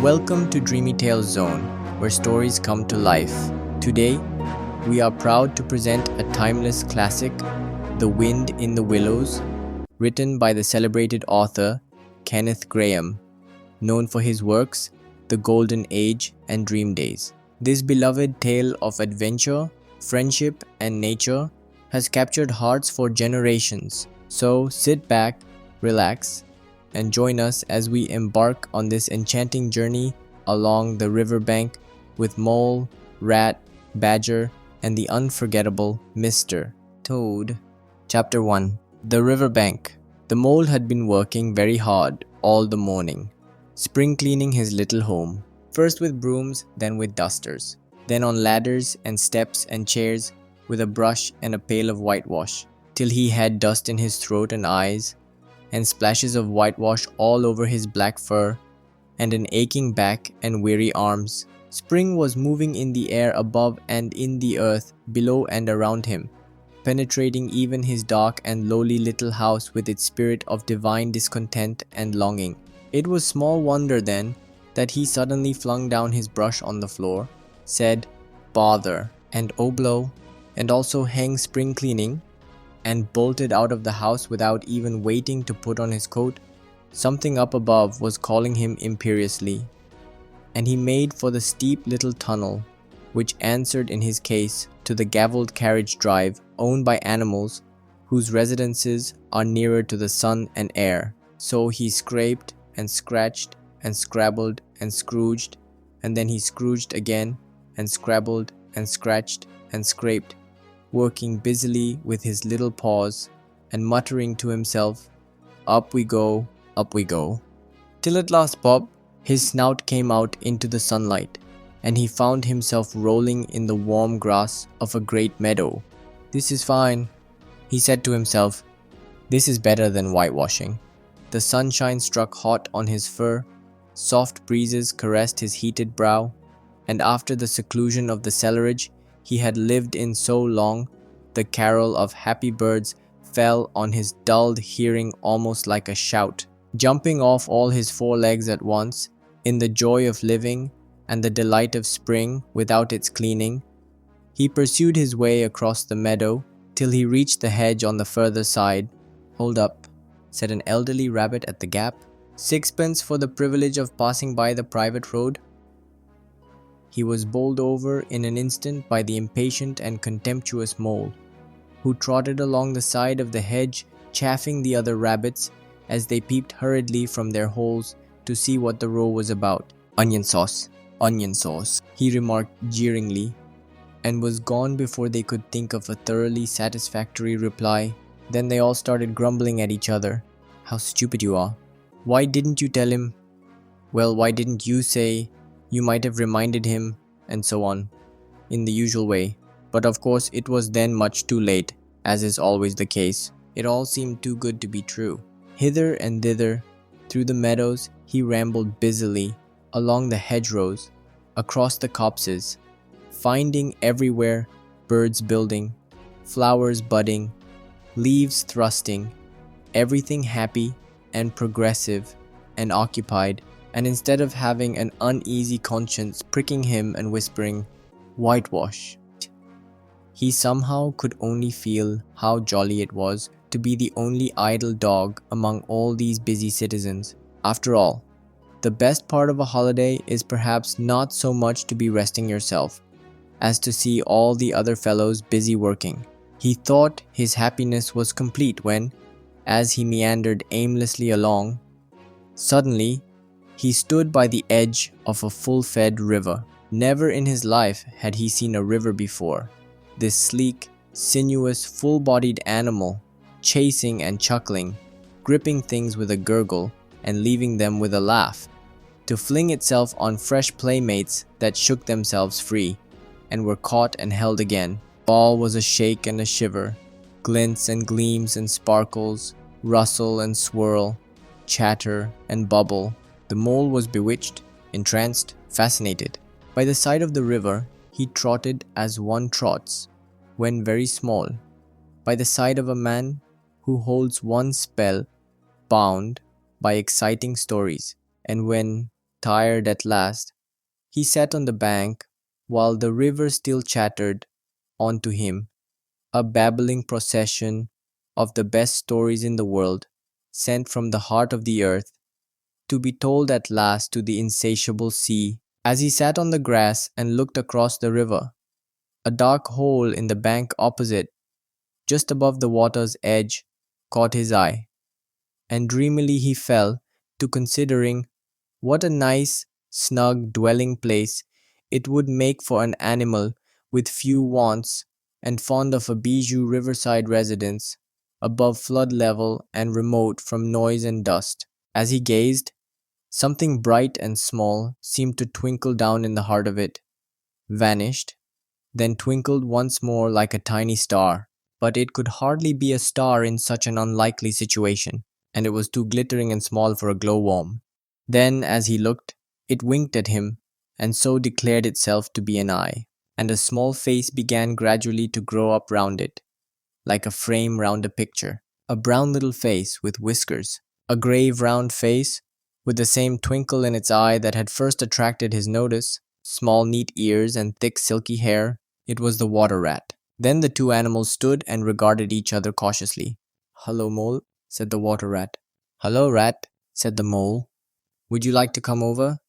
Welcome to Dreamy Tales Zone, where stories come to life. Today, we are proud to present a timeless classic, The Wind in the Willows, written by the celebrated author Kenneth Grahame, known for his works The Golden Age and Dream Days. This beloved tale of adventure, friendship, and nature has captured hearts for generations. So sit back, relax, and join us as we embark on this enchanting journey along the riverbank with Mole, Rat, Badger, and the unforgettable Mr. Toad. Chapter 1. The Riverbank. The Mole had been working very hard all the morning, spring cleaning his little home, first with brooms, then with dusters, then on ladders and steps and chairs with a brush and a pail of whitewash, till he had dust in his throat and eyes, and splashes of whitewash all over his black fur, and an aching back and weary arms. Spring was moving in the air above and in the earth below and around him, penetrating even his dark and lowly little house with its spirit of divine discontent and longing. It was small wonder then that he suddenly flung down his brush on the floor, said, "Bother," and "Oh blow," and also "hang spring cleaning," and bolted out of the house without even waiting to put on his coat. Something up above was calling him imperiously, and he made for the steep little tunnel which answered in his case to the gavelled carriage drive owned by animals whose residences are nearer to the sun and air. So he scraped and scratched and scrabbled and scrooged, and then he scrooged again and scrabbled and scratched and scraped, working busily with his little paws and muttering to himself, up we go, till at last pop, his snout came out into the sunlight, and he found himself rolling in the warm grass of a great meadow. "This is fine," he said to himself. "This is better than whitewashing." The sunshine struck hot on his fur, soft breezes caressed his heated brow, and after the seclusion of the cellarage he had lived in so long, the carol of happy birds fell on his dulled hearing almost like a shout. Jumping off all his four legs at once, in the joy of living and the delight of spring without its cleaning, he pursued his way across the meadow till he reached the hedge on the further side. "Hold up," said an elderly rabbit at the gap. "Sixpence for the privilege of passing by the private road." He was bowled over in an instant by the impatient and contemptuous Mole, who trotted along the side of the hedge, chaffing the other rabbits as they peeped hurriedly from their holes to see what the row was about. Onion sauce," he remarked jeeringly, and was gone before they could think of a thoroughly satisfactory reply. Then they all started grumbling at each other. "How stupid you are. Why didn't you tell him? Well, why didn't you say? You might have reminded him," and so on, in the usual way. But of course it was then much too late, as is always the case. It all seemed too good to be true. Hither and thither, through the meadows, he rambled busily, along the hedgerows, across the copses, finding everywhere birds building, flowers budding, leaves thrusting, everything happy and progressive and occupied, and instead of having an uneasy conscience pricking him and whispering, "Whitewash," he somehow could only feel how jolly it was to be the only idle dog among all these busy citizens. After all, the best part of a holiday is perhaps not so much to be resting yourself, as to see all the other fellows busy working. He thought his happiness was complete when, as he meandered aimlessly along, suddenly he stood by the edge of a full-fed river. Never in his life had he seen a river before. This sleek, sinuous, full-bodied animal, chasing and chuckling, gripping things with a gurgle and leaving them with a laugh, to fling itself on fresh playmates that shook themselves free and were caught and held again. All was a shake and a shiver, glints and gleams and sparkles, rustle and swirl, chatter and bubble. The Mole was bewitched, entranced, fascinated. By the side of the river he trotted as one trots, when very small, by the side of a man who holds one spell bound by exciting stories, and when tired at last, he sat on the bank while the river still chattered onto him, a babbling procession of the best stories in the world, sent from the heart of the earth, to be told at last to the insatiable sea. As he sat on the grass and looked across the river, a dark hole in the bank opposite, just above the water's edge, caught his eye, and dreamily he fell to considering what a nice, snug dwelling place it would make for an animal with few wants and fond of a bijou riverside residence, above flood level and remote from noise and dust. As he gazed, something bright and small seemed to twinkle down in the heart of it, vanished, then twinkled once more like a tiny star. But it could hardly be a star in such an unlikely situation, and it was too glittering and small for a glowworm. Then, as he looked, it winked at him, and so declared itself to be an eye, and a small face began gradually to grow up round it, like a frame round a picture. A brown little face with whiskers, a grave round face, with the same twinkle in its eye that had first attracted his notice, small neat ears and thick silky hair. It was the water rat. Then the two animals stood and regarded each other cautiously. "Hello, mole," said the water rat. "Hello, rat," said the mole. "Would you like to come over?"